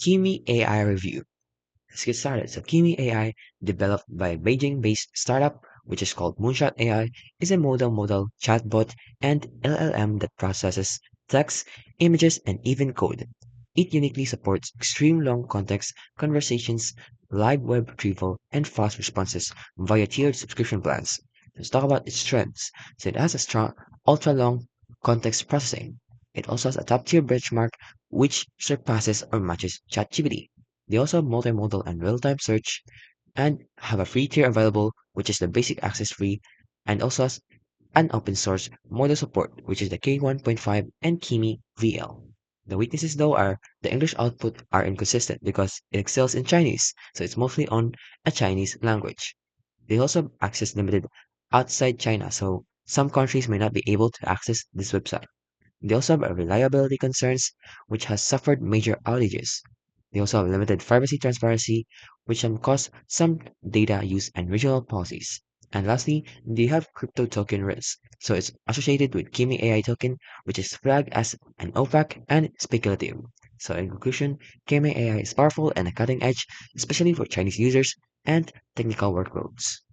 Kimi AI review. Let's get started. So Kimi AI, developed by Beijing-based startup, which is called Moonshot AI, is a model chatbot and LLM that processes text, images, and even code. It uniquely supports extreme long context conversations, live web retrieval, and fast responses via tiered subscription plans. Let's talk about its strengths. So it has a strong, ultra-long context processing. It also has a top-tier benchmark which surpasses or matches ChatGPT. They also have multimodal and real-time search and have a free tier available, which is the basic access free, and also has an open source model support, which is the K1.5 and Kimi VL. The weaknesses though are the English output are inconsistent because it excels in Chinese, so it's mostly on a Chinese language. They also have access limited outside China, so some countries may not be able to access this website. They also have reliability concerns, which has suffered major outages. They also have limited privacy transparency, which can cause some data use and regional policies. And lastly, they have crypto token risk. So it's associated with Kimi AI token, which is flagged as an opaque and speculative. So in conclusion, Kimi AI is powerful and a cutting edge, especially for Chinese users and technical workloads.